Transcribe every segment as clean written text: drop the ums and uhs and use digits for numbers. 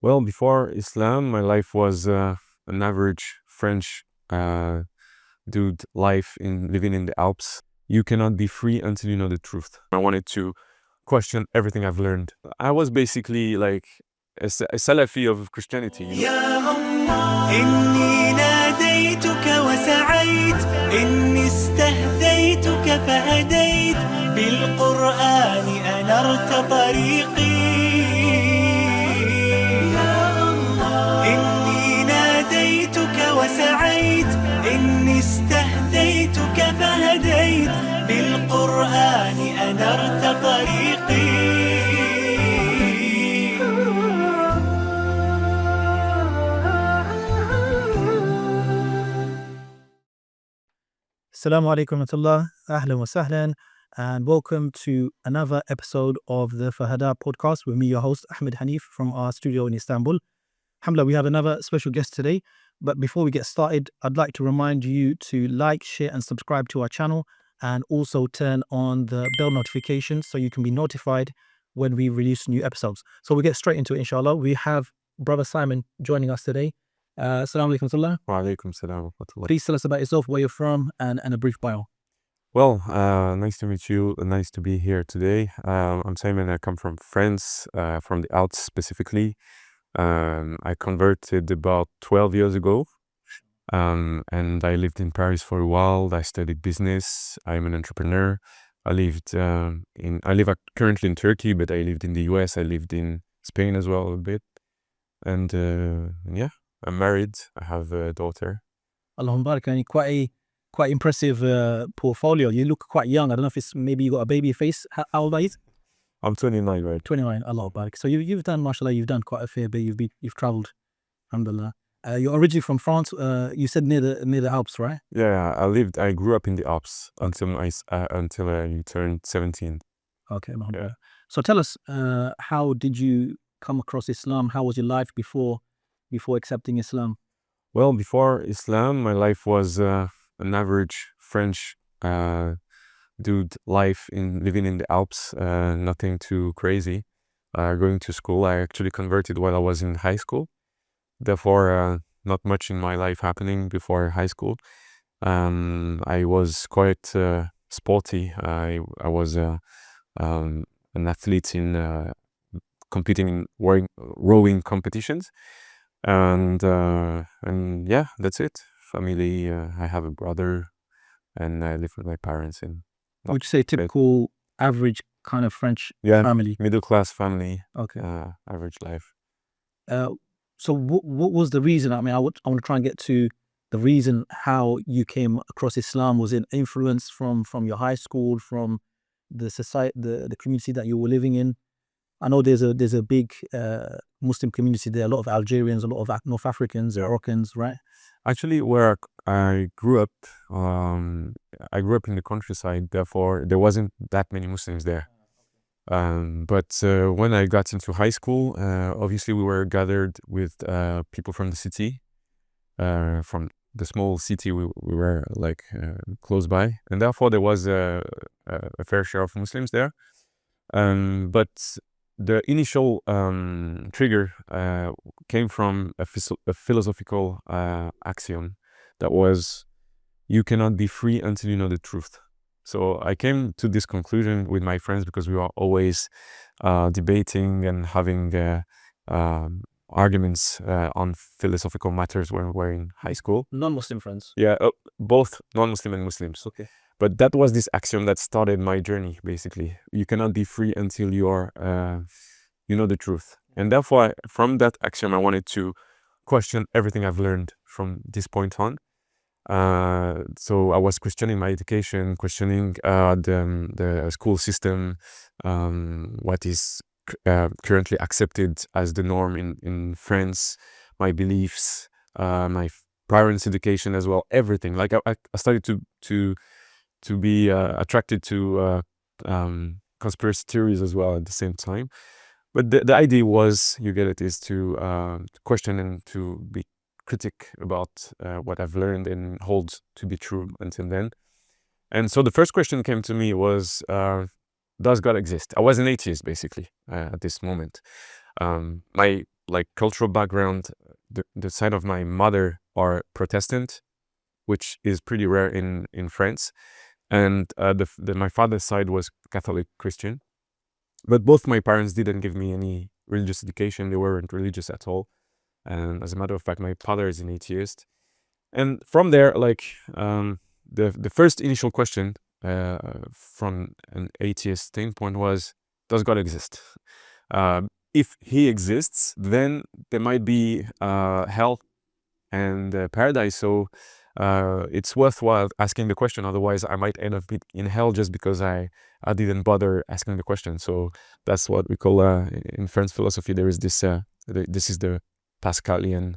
Well, before Islam, my life was an average French dude life in living in the Alps. You cannot be free until you know the truth. I wanted to question everything I've learned. I was basically like a Salafi of Christianity, you know. يا الله إني ناديتك وسعيت إني استهديتك فهديت بالقرآن أنرت طريقي يا الله إني ناديتك وسعيت إني استهديتك فهديت بالقرآن أنرت طريقي Assalamu alaikum warahmatullah, ahlan wa sahlan, and welcome to another episode of the Hadaa podcast with me, your host, Ahmed Hanif, from our studio in Istanbul. Alhamdulillah, we have another special guest today. But before we get started, I'd like to remind you to like, share, and subscribe to our channel, and also turn on the bell notifications so you can be notified when we release new episodes. So we'll get straight into it, inshallah. We have Brother Simon joining us today. Assalamu alaikum warahmatullah. Wa alaikum salam wa rahmatullah. Please tell us about yourself, where you're from, and a brief bio. Well, nice to meet you. Nice to be here today. I'm Simon. I come from France, from the Alps specifically. I converted about 12 years ago, and I lived in Paris for a while. I studied business. I'm an entrepreneur. I live currently in Turkey, but I lived in the US. I lived in Spain as well a bit. And yeah, I'm married. I have a daughter. Allahumma barak, and quite impressive portfolio. You look quite young. I don't know if it's maybe you got a baby face. How old are you? I'm 29, right? 29. Allahumma barak. So you've done, mashallah, you've done quite a fair bit. You've traveled, alhamdulillah. You're originally from France. You said near the Alps, right? Yeah, I grew up in the Alps until I turned 17. Okay, alhamdulillah. Yeah. So tell us, how did you come across Islam? How was your life before accepting Islam? Well, before Islam, my life was an average French dude life in living in the Alps. Nothing too crazy. Going to school. I actually converted while I was in high school. Therefore, not much in my life happening before high school. I was quite sporty. I was an athlete in competing in rowing competitions, and yeah, that's it. Family. I have a brother, and I live with my parents in. Would you say typical average kind of French Yeah, family? middle class family. Okay. Average life. So what was the reason? I mean, I want to try and get to the reason how you came across Islam. Was it influence from your high school, from the society, the community that you were living in? I know there's a big Muslim community there. A lot of Algerians, a lot of North Africans, Moroccans, right? Actually, where I grew up in the countryside. Therefore, there wasn't that many Muslims there. But when I got into high school, obviously we were gathered with people from the city, from the small city we were like close by, and therefore there was a fair share of Muslims there. But the initial trigger came from a philosophical axiom that was, you cannot be free until you know the truth. So I came to this conclusion with my friends because we were always debating and having arguments on philosophical matters when we were in high school. Non-Muslim friends. Yeah, both non-Muslim and Muslims. Okay. But that was this axiom that started my journey, basically. You cannot be free until you know the truth. And therefore, from that axiom, I wanted to question everything I've learned from this point on. So I was questioning my education, questioning the school system, what is currently accepted as the norm in France, my beliefs, my parents' education as well, everything. Like I started to be attracted to conspiracy theories as well at the same time. But the idea was, you get it, is to question and to be critic about what I've learned and hold to be true until then. And so the first question came to me was, does God exist? I was an atheist, basically, at this moment. My like cultural background, the side of my mother are Protestant, which is pretty rare in France, and my father's side was Catholic Christian. But both my parents didn't give me any religious education. They weren't religious at all. And as a matter of fact, my father is an atheist. And from there, like the first initial question from an atheist standpoint was, does God exist? If he exists, then there might be hell and paradise. So it's worthwhile asking the question. Otherwise, I might end up in hell just because I didn't bother asking the question. So that's what we call in French philosophy. There is this. This is the Pascalian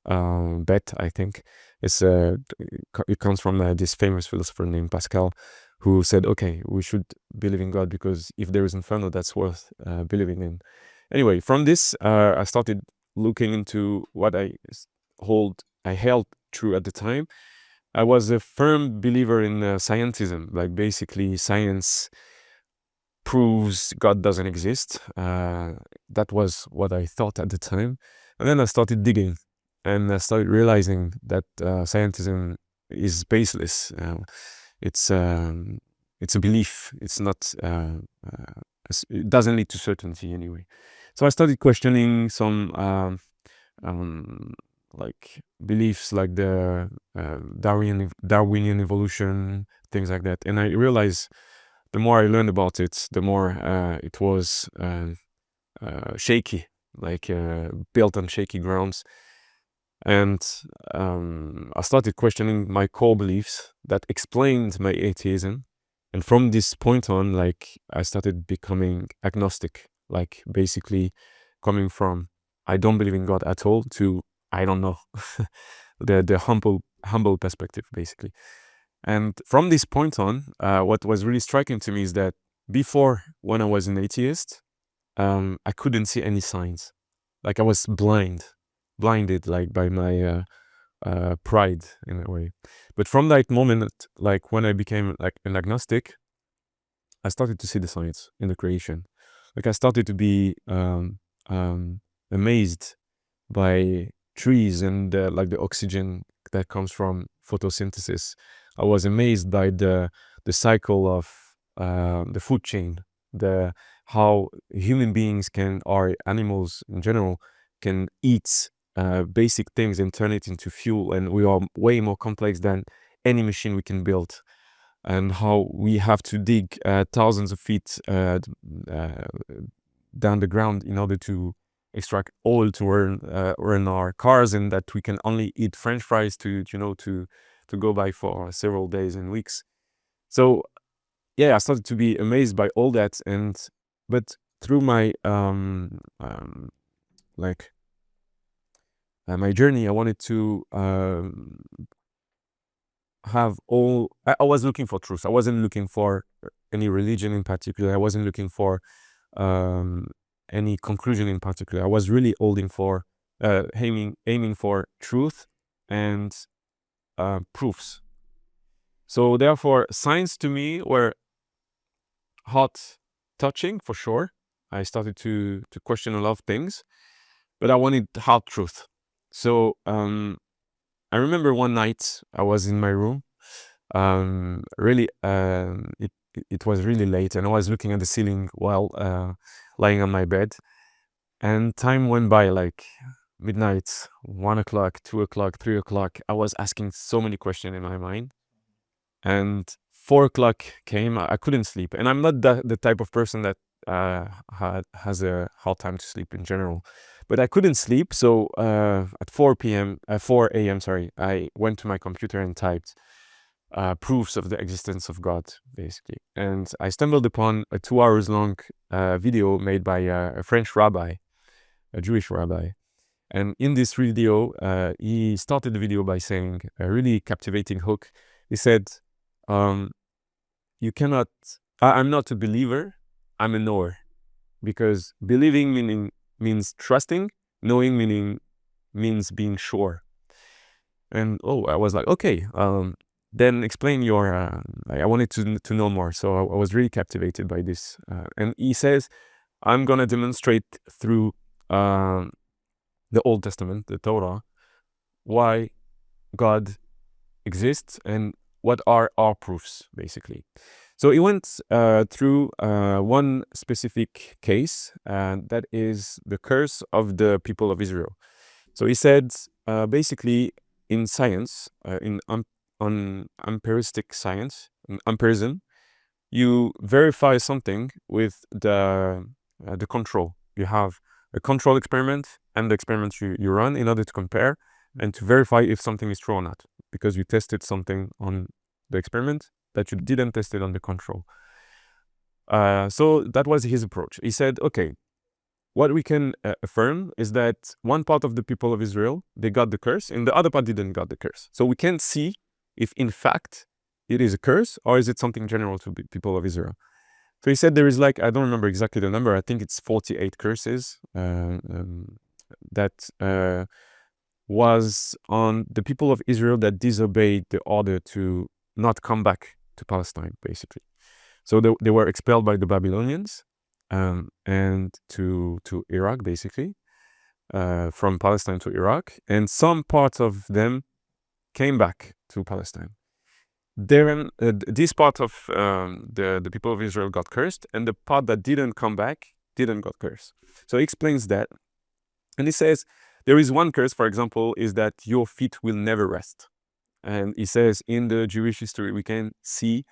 bet. I think it comes from this famous philosopher named Pascal, who said, "Okay, we should believe in God because if there is inferno, that's worth believing in." Anyway, from this, I started looking into what I held true at the time. I was a firm believer in scientism, like basically science proves God doesn't exist. That was what I thought at the time. And then I started digging and I started realizing that scientism is baseless. It's a belief. It's not, it doesn't lead to certainty anyway. So I started questioning some like beliefs like the Darwinian evolution, things like that. And I realized the more I learned about it, the more it was shaky, like built on shaky grounds. And I started questioning my core beliefs that explained my atheism. And from this point on, like I started becoming agnostic, like basically coming from I don't believe in God at all to I don't know, the humble perspective basically. And from this point on, what was really striking to me is that before, when I was an atheist, I couldn't see any signs. Like I was blinded like by my pride in a way. But from that moment, like when I became like an agnostic, I started to see the signs in the creation. Like I started to be amazed by trees and like the oxygen that comes from photosynthesis. I was amazed by the cycle of the food chain, the how human beings or animals in general can eat basic things and turn it into fuel, and we are way more complex than any machine we can build. And how we have to dig thousands of feet down the ground in order to extract oil to run our cars, and that we can only eat French fries to go by for several days and weeks. So yeah, I started to be amazed by all that, but through my my journey, I wanted to have I was looking for truth. I wasn't looking for any religion in particular. I wasn't looking for any conclusion in particular. I was really aiming for truth and proofs. So therefore, science to me were hot touching for sure. I started to question a lot of things, but I wanted hard truth. So I remember one night I was in my room. Really, it was really late, and I was looking at the ceiling while lying on my bed. And time went by, like midnight, 1 o'clock, 2 o'clock, 3 o'clock. I was asking so many questions in my mind. And 4 o'clock came, I couldn't sleep. And I'm not the type of person that has a hard time to sleep in general. But I couldn't sleep, so at 4 a.m., sorry, I went to my computer and typed proofs of the existence of God, basically. And I stumbled upon a 2 hours long video made by a French rabbi, a Jewish rabbi. And in this video, he started the video by saying a really captivating hook. He said, you cannot, I'm not a believer, I'm a knower. Because believing means trusting, knowing means being sure. And I was like, okay, then explain your, I wanted to know more. So I was really captivated by this. And he says, I'm going to demonstrate through the Old Testament, the Torah, why God exists and what are our proofs, basically. So he went through one specific case, and that is the curse of the people of Israel. So he said, basically, in science, on empiristic science, empirism, you verify something with the control. You have a control experiment and the experiment you run in order to compare and to verify if something is true or not, because you tested something on the experiment that you didn't test it on the control. So that was his approach. He said, okay, what we can affirm is that one part of the people of Israel, they got the curse, and the other part didn't got the curse. So we can't see if in fact it is a curse or is it something general to the people of Israel. So he said there is like, I don't remember exactly the number, I think it's 48 curses that was on the people of Israel that disobeyed the order to not come back to Palestine, basically. So they were expelled by the Babylonians and to Iraq, basically, from Palestine to Iraq. And some parts of them came back to Palestine. This part of the people of Israel got cursed, and the part that didn't come back didn't got cursed. So he explains that. And he says, there is one curse, for example, is that your feet will never rest. And he says in the Jewish history, we can see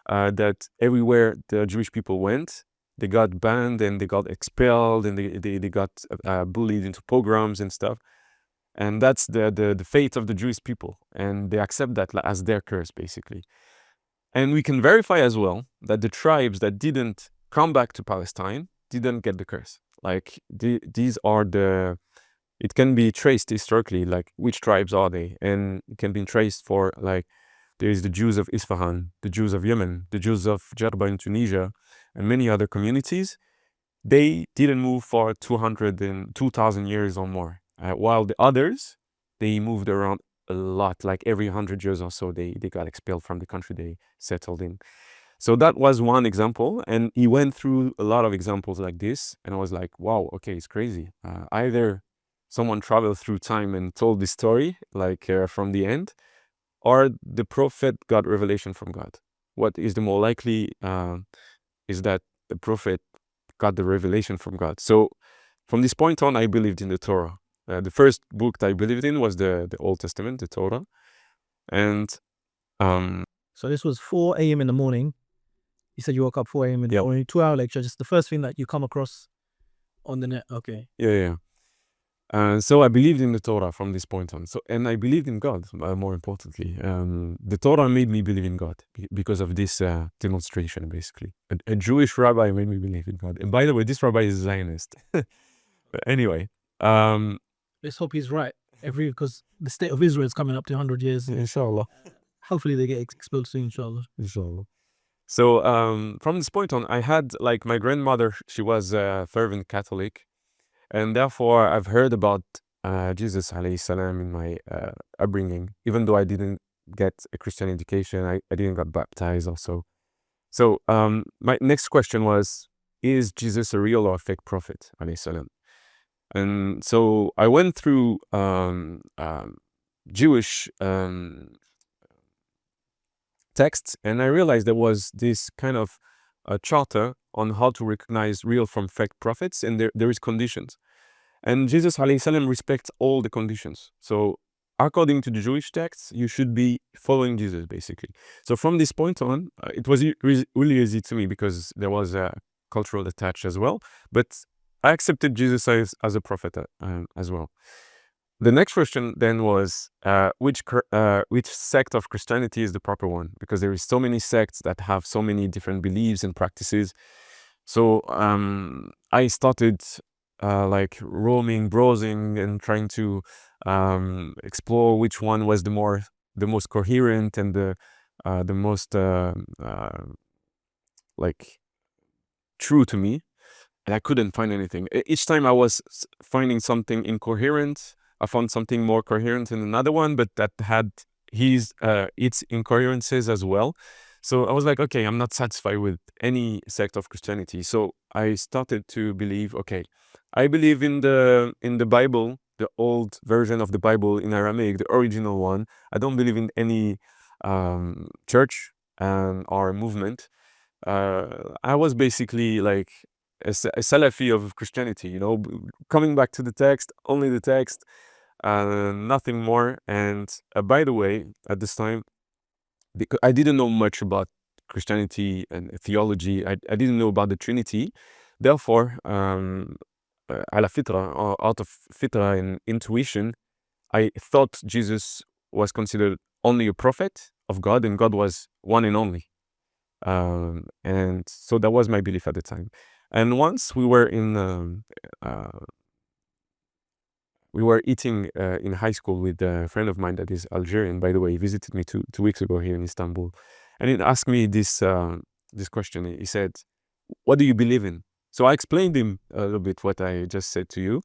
that everywhere the Jewish people went, they got banned and they got expelled and they got bullied into pogroms and stuff. And that's the fate of the Jewish people. And they accept that as their curse, basically. And we can verify as well that the tribes that didn't come back to Palestine didn't get the curse. Like these are it can be traced historically, like which tribes are they? And it can be traced for like, there is the Jews of Isfahan, the Jews of Yemen, the Jews of Jerba in Tunisia, and many other communities. They didn't move for 2,000 years or more. While the others, they moved around a lot, like every 100 years or so, they got expelled from the country they settled in. So that was one example, and he went through a lot of examples like this, and I was like, wow, okay, it's crazy. Either someone traveled through time and told this story, like from the end, or the prophet got revelation from God. What is the more likely is that the prophet got the revelation from God. So from this point on, I believed in the Torah. The first book that I believed in was the Old Testament, the Torah. And So this was 4 a.m. in the morning. You said you woke up 4 a.m. in the Yep. morning, 2-hour lecture, just the first thing that you come across on the net. Okay. yeah. So I believed in the Torah from this point on. So, and I believed in God, more importantly. The Torah made me believe in God because of this demonstration, basically. A Jewish rabbi made me believe in God. And by the way, this rabbi is Zionist. But anyway. Let's hope he's right. Because the state of Israel is coming up to 100 years. Inshallah. Hopefully they get expelled soon, inshallah. Inshallah. So from this point on, I had, like, my grandmother, she was a fervent Catholic. And therefore, I've heard about Jesus alayhi salam in my upbringing, even though I didn't get a Christian education, I didn't get baptized also. So my next question was, is Jesus a real or a fake prophet, alayhi salam? And so I went through Jewish texts, and I realized there was this kind of charter on how to recognize real from fake prophets, and there is conditions. And Jesus alayhi salam respects all the conditions. So according to the Jewish texts, you should be following Jesus, basically. So from this point on, it was really easy to me because there was a cultural attach as well. But I accepted Jesus as a prophet as well. The next question then was, which sect of Christianity is the proper one? Because there is so many sects that have so many different beliefs and practices. So I started like roaming, browsing, and trying to explore which one was the most coherent and the most like true to me. And I couldn't find anything. Each time I was finding something incoherent, I found something more coherent in another one, but that had its incoherences as well. So I was like, okay, I'm not satisfied with any sect of Christianity. So I started to believe, okay, I believe in the Bible the old version of the Bible in Aramaic, the original one. I don't believe in any church or movement. I was basically like a Salafi of Christianity, you know, coming back to the text, only the text, nothing more. And by the way, at this time, because I didn't know much about Christianity and theology, I didn't know about the Trinity. Therefore, ala fitra, or out of fitra and intuition, I thought Jesus was considered only a prophet of God, and God was one and only. And so that was my belief at the time. And once we were eating in high school with a friend of mine that is Algerian. By the way, he visited me two weeks ago here in Istanbul, and he asked me this question. He said, "What do you believe in?" So I explained him a little bit what I just said to you,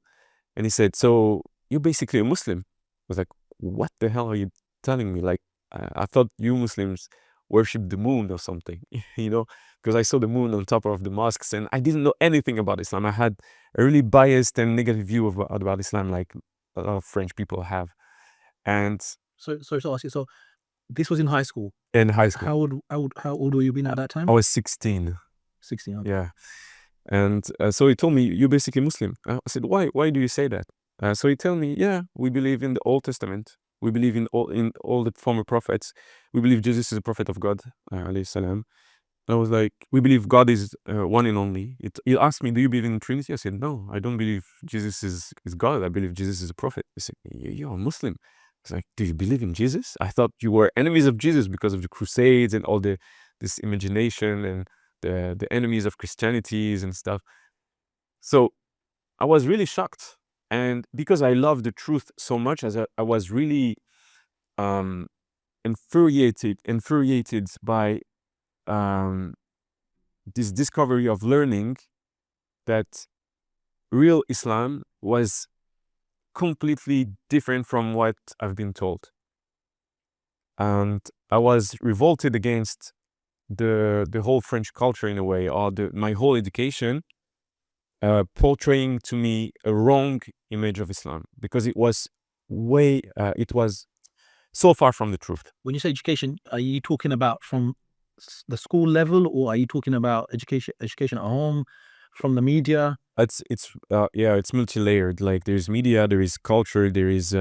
and he said, "So you're basically a Muslim." I was like, "What the hell are you telling me? Like, I thought you Muslims worship the moon or something, you know?" Because I saw the moon on top of the mosques, and I didn't know anything about Islam. I had a really biased and negative view about Islam, like a lot of French people have. And So sorry to ask you. So this was in high school. in high school, How old were you been at that time? I was 16. 16. Okay. Yeah. And so he told me, "You're basically Muslim." I said, "Why do you say that?" So he told me, "Yeah, we believe in the Old Testament. We believe in all the former prophets. We believe Jesus is a prophet of God, alayhi salam." I was like, "We believe God is one and only." He asked me, "Do you believe in Trinity?" I said, "No, I don't believe Jesus is God. I believe Jesus is a prophet." He said, "You're a Muslim." I was like, "Do you believe in Jesus? I thought you were enemies of Jesus because of the Crusades and all this imagination and the enemies of Christianities and stuff." So I was really shocked. And because I love the truth so much, as I was really um, infuriated by this discovery of learning that real Islam was completely different from what I've been told. And I was revolted against the whole French culture in a way, or my whole education portraying to me a wrong image of Islam, because it was so far from the truth. When you say education, are you talking about from the school level, or are you talking about education at home, from the media? It's multi-layered. Like, there's media, there is culture, there is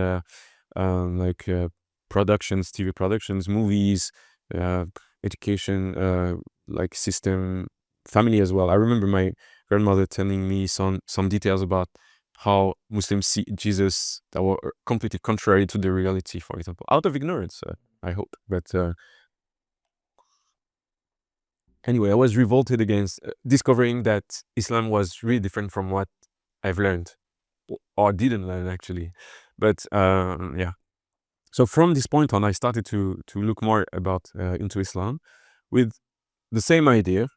like productions, TV productions, movies, education, like system, family as well. I remember my grandmother telling me some details about how Muslims see Jesus that were completely contrary to the reality, for example, out of ignorance, I hope. But anyway, I was revolted against discovering that Islam was really different from what I've learned, or didn't learn, actually. But yeah. So from this point on, I started to look more into Islam with the same idea,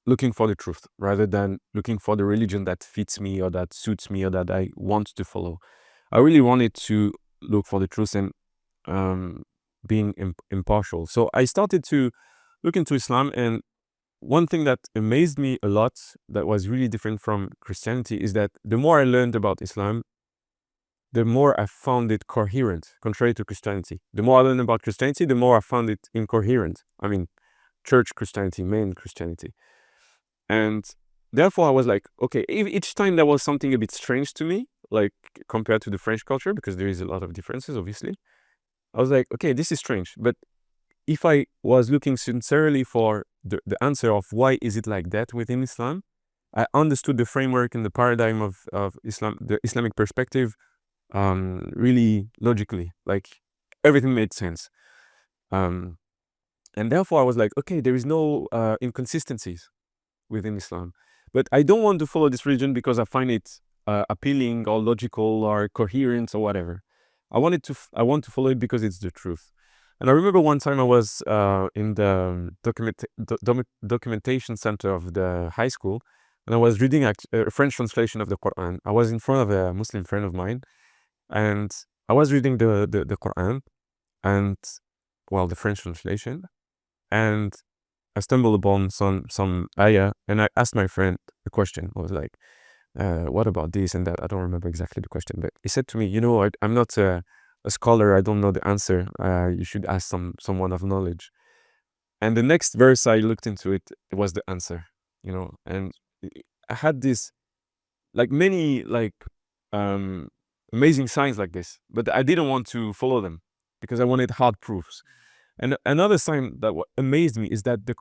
looking for the truth rather than looking for the religion that fits me or that suits me or that I want to follow. I really wanted to look for the truth and being impartial. So I started to look into Islam, and one thing that amazed me a lot, that was really different from Christianity, is that the more I learned about Islam, the more I found it coherent, contrary to Christianity. The more I learned about Christianity, the more I found it incoherent. I mean, church Christianity, main Christianity. And therefore I was like, okay, each time there was something a bit strange to me, like compared to the French culture, because there is a lot of differences, obviously. I was like, okay, this is strange. But if I was looking sincerely for the answer of why is it like that within Islam, I understood the framework and the paradigm of Islam, the Islamic perspective, really logically. Like, everything made sense. And therefore I was like, okay, there is no inconsistencies within Islam. But I don't want to follow this religion because I find it appealing or logical or coherent or whatever. I want to follow it because it's the truth. And I remember one time I was in the documentation center of the high school, and I was reading a French translation of the Quran. I was in front of a Muslim friend of mine, and I was reading the Quran, and, well, the French translation, and I stumbled upon some ayah, and I asked my friend a question. I was like, what about this and that? I don't remember exactly the question, but he said to me, I'm not a scholar. I don't know the answer. You should ask someone of knowledge. And the next verse I looked into it was the answer, and I had this like many um, amazing signs like this, but I didn't want to follow them because I wanted hard proofs. And another sign that amazed me is that the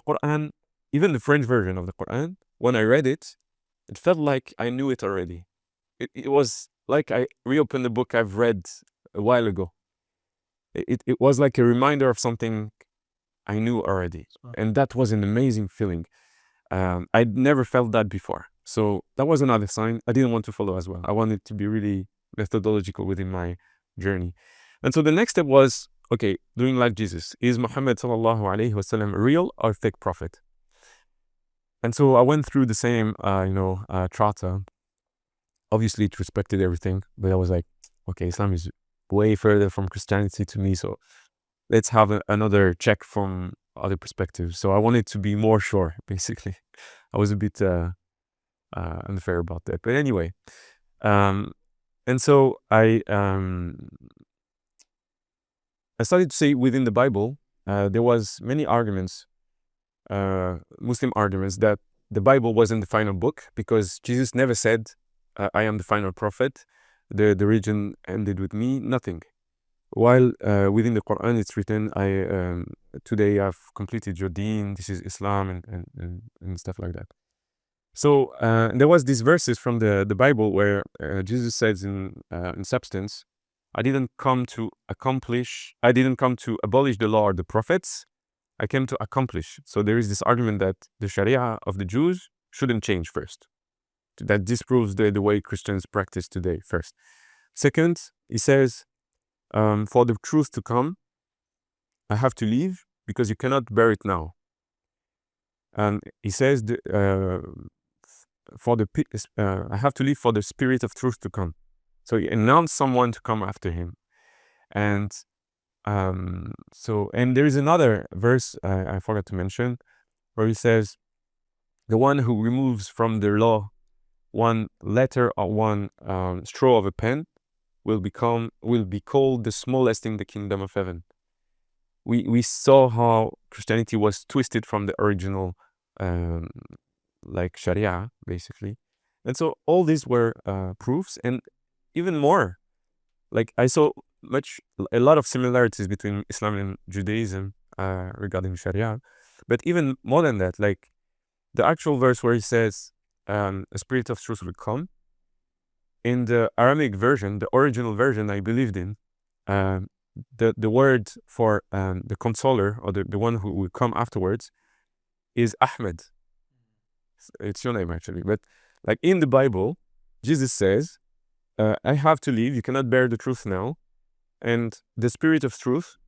Quran, even the French version of the Quran, when I read it, it felt like I knew it already. It was like I reopened the book I've read a while ago. It was like a reminder of something I knew already. And that was an amazing feeling. I'd never felt that before. So that was another sign I didn't want to follow as well. I wanted to be really methodological within my journey. And so the next step was, okay, doing like Jesus. Is Muhammad sallallahu alaihi wasallam real or fake prophet? And so I went through the same, charter. Obviously, it respected everything, but I was like, okay, Islam is way further from Christianity to me, so let's have another check from other perspectives. So I wanted to be more sure, basically. I was a bit unfair about that. But anyway, and so I started to say within the Bible, there was many arguments, Muslim arguments, that the Bible wasn't the final book because Jesus never said, I am the final prophet. The religion ended with me, nothing. While within the Quran it's written, today I've completed your deen, this is Islam and stuff like that. So there was these verses from the Bible where Jesus says in substance, I didn't come to abolish the law or the prophets, I came to accomplish. So there is this argument that the Sharia of the Jews shouldn't change first. That disproves the way Christians practice today first. Second, he says, for the truth to come, I have to leave because you cannot bear it now. And he says, I have to leave for the spirit of truth to come. So he announced someone to come after him. And and there is another verse I forgot to mention where he says, the one who removes from the law one letter or one straw of a pen will be called the smallest in the kingdom of heaven. We saw how Christianity was twisted from the original Sharia, basically. And so all these were proofs, and even more, I saw a lot of similarities between Islam and Judaism regarding Sharia. But even more than that, the actual verse where he says, a spirit of truth will come, in the Aramaic version, the original version I believed in, the word for the consoler, or the one who will come afterwards, is Ahmed. It's your name, actually. But in the Bible, Jesus says, I have to leave, you cannot bear the truth now, and the spirit of truth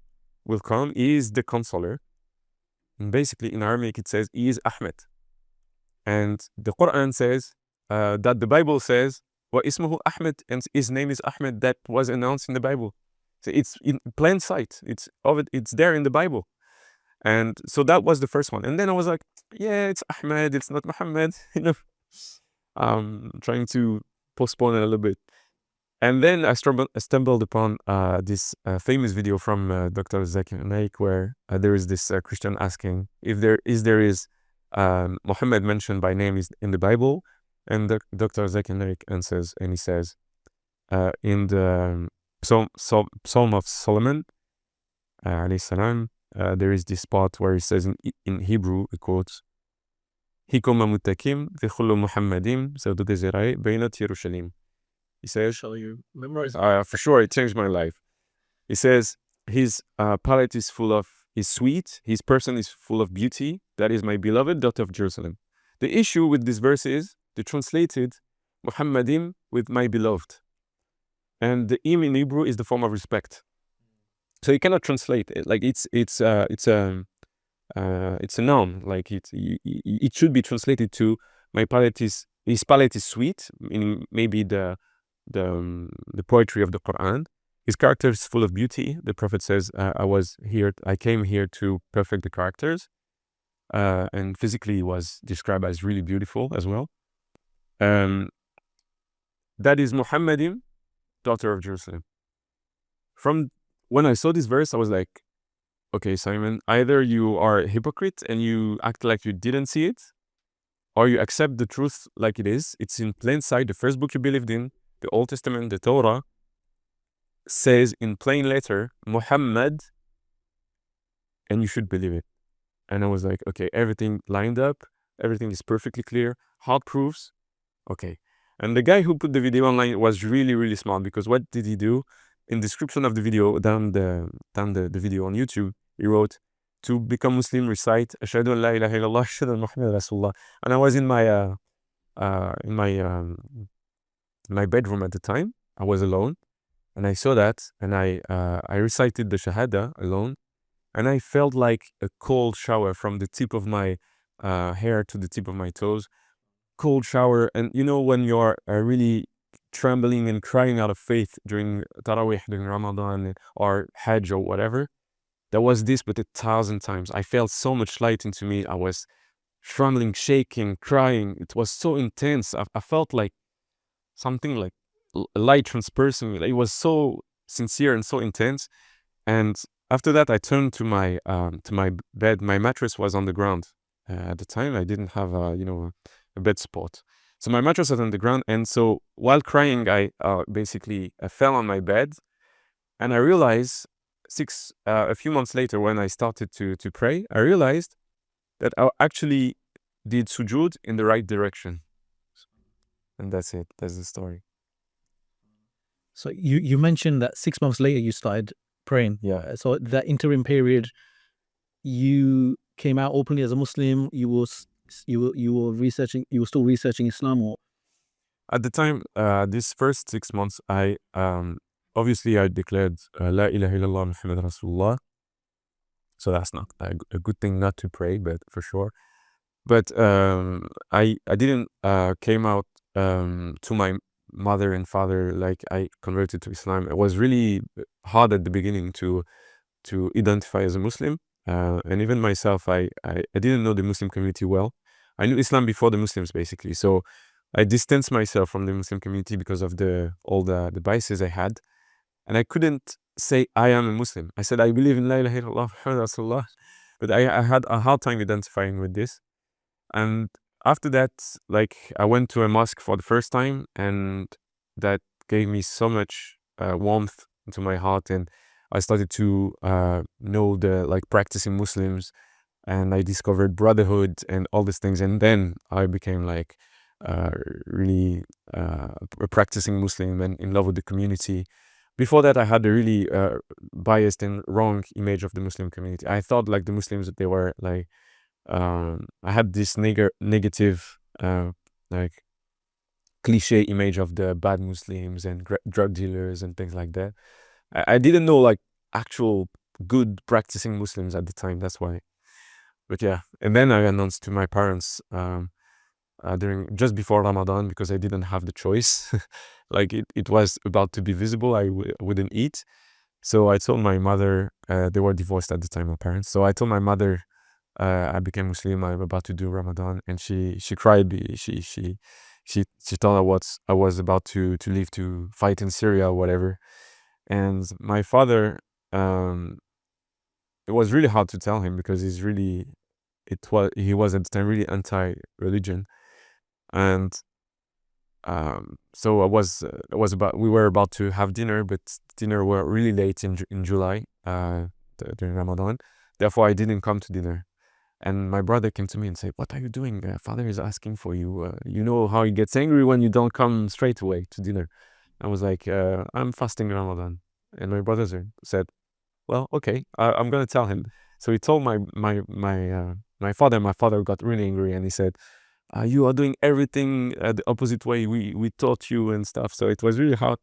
will come. He is the consoler. And basically in Aramaic it says, he is Ahmed. And the Quran says that the Bible says, wa ismuhu Ahmed, and his name is Ahmed. That was announced in the Bible. So it's in plain sight. It's there in the Bible. And so that was the first one. And then I was like, yeah, it's Ahmed, it's not Muhammad. Trying to postpone it a little bit. And then I stumbled upon this famous video from Dr. Zakir Naik, where there is this Christian asking if there is Muhammad mentioned by name is in the Bible, and Dr. Zakir Naik answers, and he says, in the Psalm of Solomon, alayhi salam, there is this part where he says in Hebrew, he quotes, Hikoma mutakim v'chulu Muhammadim zawdu zirai bainat Yerushalim. He says, shall you memorize? For sure, it changed my life. He says, his palate is sweet, his person is full of beauty, that is my beloved daughter of Jerusalem. The issue with this verse is, they translated Muhammadim with my beloved. And the im in Hebrew is the form of respect. So you cannot translate it. It's a noun. It should be translated to his palate is sweet, meaning maybe the poetry of the Quran. His character is full of beauty. The Prophet says, I came here to perfect the characters. And physically he was described as really beautiful as well. that is Muhammadin, daughter of Jerusalem. From when I saw this verse, I was like, okay, Simon, either you are a hypocrite and you act like you didn't see it, or you accept the truth like it is. It's in plain sight. The first book you believed in, the Old Testament, the Torah, says in plain letter, Muhammad, and you should believe it. And I was like, okay, everything lined up. Everything is perfectly clear. Hard proofs. Okay. And the guy who put the video online was really, really smart, because what did he do? In description of the video, down the video on YouTube, he wrote, to become Muslim, recite Ashhadu an la ilaha illallah, Ashhadu anna Muhammad Rasulullah. And I was in my bedroom at the time. I was alone, and I saw that, and I recited the Shahada alone, and I felt like a cold shower from the tip of my hair to the tip of my toes. Cold shower. And you know, when you're really trembling and crying out of faith during Tarawih, during Ramadan or Hajj or whatever, there was this, but 1,000 times. I felt so much light into me. I was trembling, shaking, crying. It was so intense. I felt like something like light transpersing. It was so sincere and so intense. And after that, I turned to my bed. My mattress was on the ground. At the time, I didn't have a bed spot. So my mattress was on the ground. And so while crying, I basically fell on my bed. And I realized a few months later, when I started to pray, I realized that I actually did sujood in the right direction. And that's it. That's the story. So you mentioned that 6 months later you started praying. Yeah. So that interim period, you came out openly as a Muslim. You were still researching Islam, or? At the time, this first 6 months, I obviously I declared La ilaha illallah Muhammad Rasulullah. So that's not a good thing not to pray, but for sure. But I didn't came out to my mother and father like I converted to Islam. It was really hard at the beginning to identify as a Muslim. And even myself, I didn't know the Muslim community well. I knew Islam before the Muslims, basically. So I distanced myself from the Muslim community because of all the biases I had. And I couldn't say I am a Muslim. I said I believe in La ilaha illallah Muhammad Rasulullah. But I had a hard time identifying with this. And after that, like, I went to a mosque for the first time, and that gave me so much warmth into my heart. And I started to know the practicing Muslims, and I discovered brotherhood and all these things. And then I became really a practicing Muslim and in love with the community. Before that, I had a really biased and wrong image of the Muslim community. I thought the Muslims, they were I had this negative cliche image of the bad Muslims and drug dealers and things like that. I didn't know actual good practicing Muslims at the time. That's why. But yeah, and then I announced to my parents just before Ramadan, because I didn't have the choice. It was about to be visible. I wouldn't eat. So I told my mother, they were divorced at the time, my parents. So I told my mother, I became Muslim, I'm about to do Ramadan. And she cried. She thought I was about to leave to fight in Syria or whatever. And my father, it was really hard to tell him, because he was at the time really anti-religion. And so we were about to have dinner, but dinner were really late in July during Ramadan. Therefore, I didn't come to dinner. And my brother came to me and said, "What are you doing? Father is asking for you. You know how he gets angry when you don't come straight away to dinner." I was like, "I'm fasting Ramadan." And my brother said, "Well, okay, I'm gonna tell him." So he told my father. My father got really angry, and he said, "You are doing everything the opposite way we taught you and stuff." So it was really hard.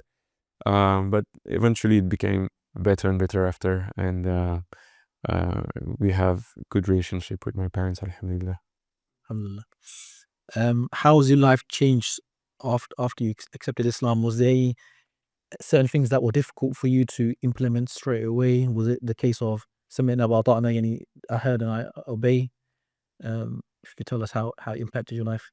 But eventually it became better and better after, and we have good relationship with my parents, alhamdulillah. Alhamdulillah. How has your life changed after you accepted Islam? Was there certain things that were difficult for you to implement straight away? Was it the case of Samina wa ata'na, yani I heard and I obey? If you could tell us how it impacted your life.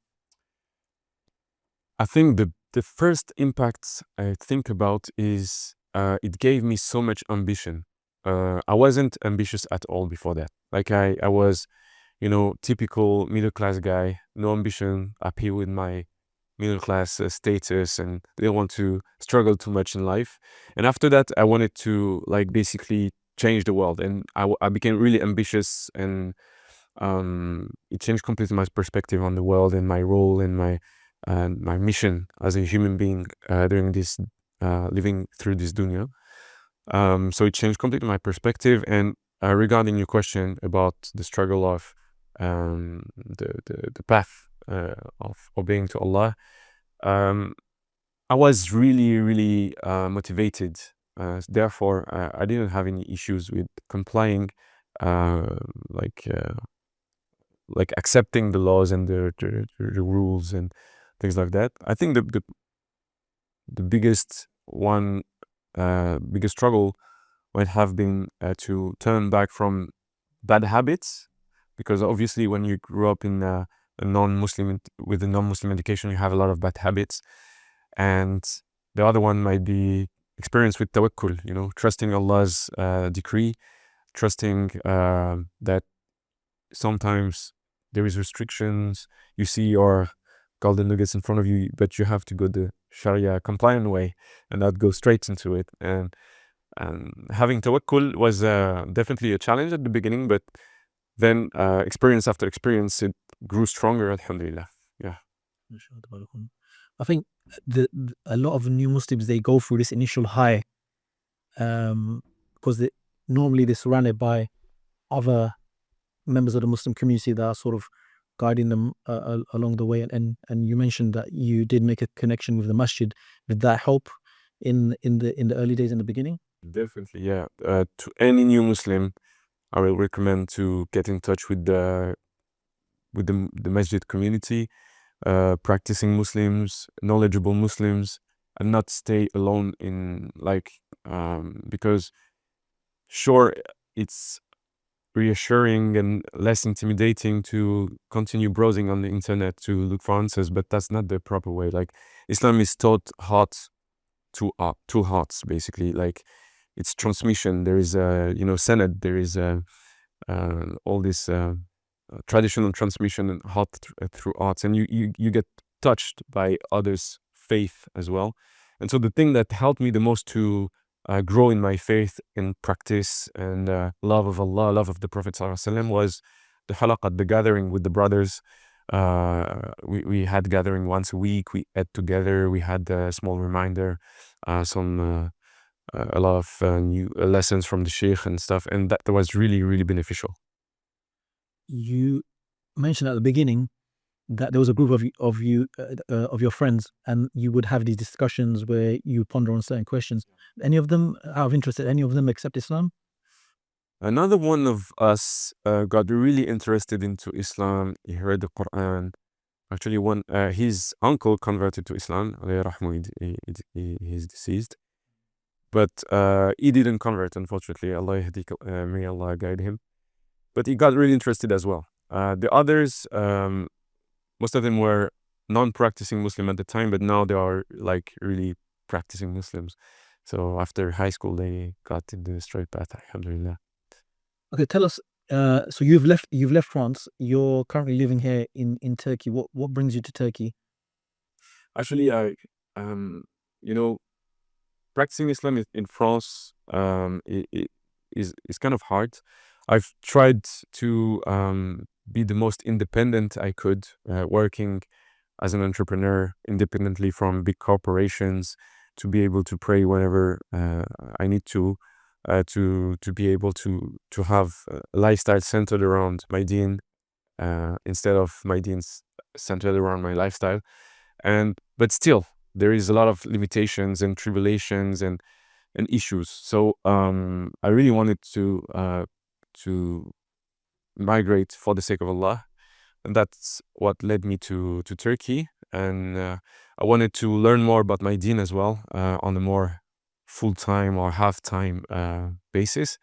I think the first impact I think about is it gave me so much ambition. I wasn't ambitious at all before that. Like I was, typical middle class guy, no ambition, happy with my middle class status, and didn't want to struggle too much in life. And after that, I wanted to like basically change the world, and I became really ambitious, and it changed completely my perspective on the world and my role and my mission as a human being during this living through this dunya. So it changed completely my perspective. And regarding your question about the struggle of the path of obeying to Allah, I was really, really motivated. Therefore, I didn't have any issues with complying, uh, like like accepting the laws and the rules and things like that. I think the biggest one, biggest struggle might have been to turn back from bad habits, because obviously when you grew up in a non-Muslim with a non-Muslim education, you have a lot of bad habits, and the other one might be experience with tawakkul, trusting Allah's decree, trusting that sometimes there is restrictions. You see your golden nuggets in front of you, but you have to go the Sharia compliant way and not go straight into it. And having tawakkul was definitely a challenge at the beginning, but then experience after experience, it grew stronger, alhamdulillah. Yeah. I think a lot of new Muslims, they go through this initial high because normally they're surrounded by other members of the Muslim community that are sort of guiding them along the way. And you mentioned that you did make a connection with the masjid. Did that help in the early days, in the beginning? Definitely, yeah. To any new Muslim, I will recommend to get in touch with the masjid community, practicing Muslims, knowledgeable Muslims, and not stay alone in because sure, it's reassuring and less intimidating to continue browsing on the internet to look for answers, but that's not the proper way. Like, Islam is taught heart to hearts, basically. Like, it's transmission. There is a sanad. There is all this traditional transmission and heart through arts, and you get touched by others' faith as well. And so the thing that helped me the most to grow in my faith and practice and love of Allah, love of the Prophet ﷺ, was the halaqat, the gathering with the brothers. We had gathering once a week. We ate together. We had a small reminder, a lot of new lessons from the sheikh and stuff, and that was really, really beneficial. You mentioned at the beginning that there was a group of your friends, and you would have these discussions where you ponder on certain questions. Any of them, out of interest, did any of them accept Islam? Another one of us got really interested into Islam. He heard the Quran. Actually, his uncle converted to Islam. alayhi rahmu, he's deceased. But he didn't convert, unfortunately. May Allah guide him. But he got really interested as well. The others, most of them were non-practicing Muslim at the time, but now they are like really practicing Muslims. So after high school, they got into the straight path, alhamdulillah. Okay, tell us. So you've left France. You're currently living here in Turkey. What brings you to Turkey? Actually, practicing Islam in France is kind of hard. I've tried to be the most independent I could, working as an entrepreneur independently from big corporations, to be able to pray whenever I need to be able to have a lifestyle centered around my deen, instead of my deen centered around my lifestyle. But still, there is a lot of limitations and tribulations and issues. So I really wanted to migrate for the sake of Allah, and that's what led me to Turkey. And I wanted to learn more about my deen as well, on a more full-time or half-time basis,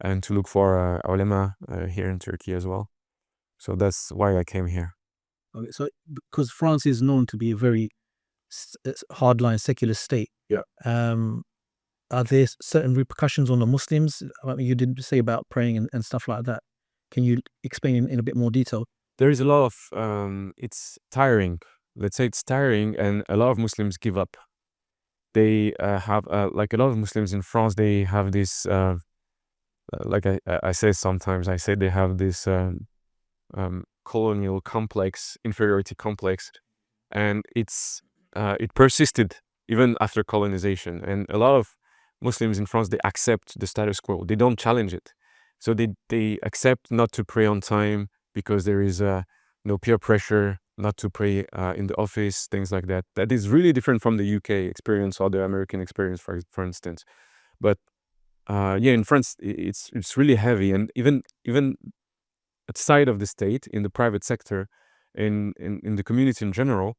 and to look for ulama here in Turkey as well. So that's why I came here. Okay, so because France is known to be a very hardline secular state, Yeah. are there certain repercussions on the Muslims? I mean, you did say about praying and stuff like that. Can you explain in a bit more detail? There is a lot of it's tiring. Let's say it's tiring, and a lot of Muslims give up. They have like a lot of Muslims in France. They have this like I say sometimes. I say they have this colonial complex, inferiority complex, and it persisted even after colonization. And a lot of Muslims in France, they accept the status quo. They don't challenge it. So they accept not to pray on time because there is no peer pressure not to pray in the office, things like that. That is really different from the UK experience or the American experience, for instance. But yeah, in France, it's really heavy, and even outside of the state, in the private sector, in the community in general,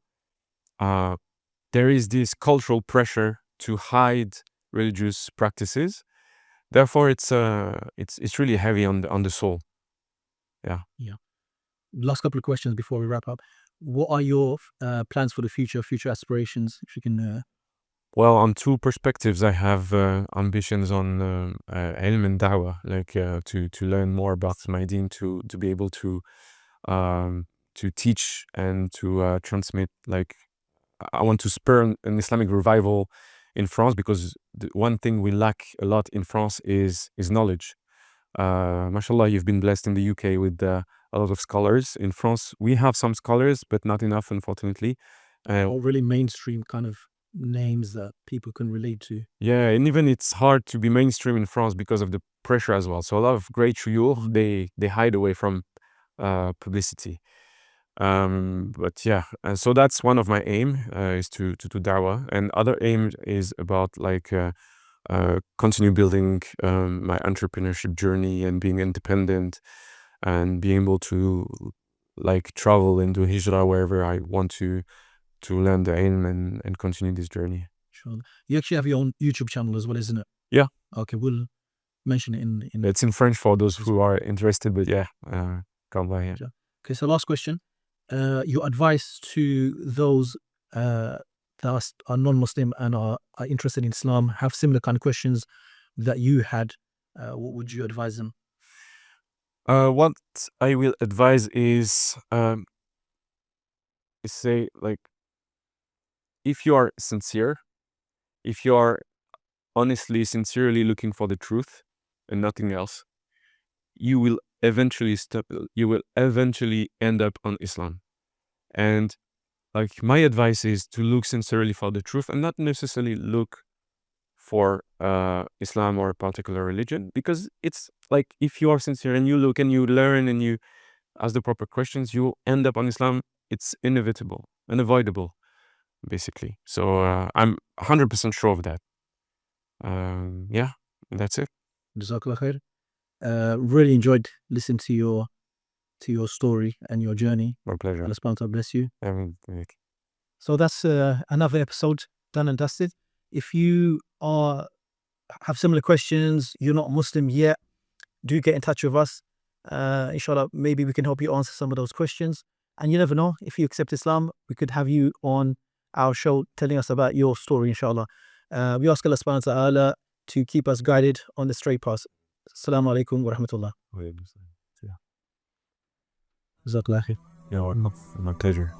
there is this cultural pressure to hide religious practices. Therefore, it's really heavy on the soul. Yeah. Last couple of questions before we wrap up. What are your plans for the future aspirations? If you can. Well, on two perspectives, I have ambitions on ilm and da'wah, like to learn more about my deen, to be able to teach and to transmit. Like, I want to spur an Islamic revival in France, because the one thing we lack a lot in France is knowledge. Mashallah, you've been blessed in the UK with a lot of scholars. In France, we have some scholars, but not enough, unfortunately. All really mainstream kind of names that people can relate to. Yeah, and even it's hard to be mainstream in France because of the pressure as well. So a lot of great shuyukh, they hide away from publicity. But yeah, so that's one of my aim, is to do da'wah, and other aim is about like continue building my entrepreneurship journey and being independent and being able to like travel and do hijrah wherever I want to learn the ilm and continue this journey. Sure. You actually have your own YouTube channel as well, isn't it? Yeah. Okay, we'll mention it in. It's in French for those who are interested, but yeah, come by here. Okay, so last question. Your advice to those that are non-Muslim and are interested in Islam, have similar kind of questions that you had. What would you advise them? What I will advise is say, like, if you are sincere, if you are honestly, sincerely looking for the truth and nothing else, you will eventually end up on Islam. And like, my advice is to look sincerely for the truth and not necessarily look for Islam or a particular religion, because it's like, if you are sincere and you look and you learn and you ask the proper questions, you will end up on Islam. It's inevitable, unavoidable, basically. So I'm 100% sure of that. Yeah, that's it. Jazakallah khair. Really enjoyed listening to your story and your journey. My pleasure. Allah subhanahu wa ta'ala bless you. Like, So that's another episode done and dusted. If you have similar questions, you're not Muslim yet, do get in touch with us. Inshallah, maybe we can help you answer some of those questions. And you never know, if you accept Islam, we could have you on our show telling us about your story, inshallah. We ask Allah subhanahu wa ta'ala to keep us guided on the straight path. Assalamu alaikum wa rahmatullah. yeah, my pleasure.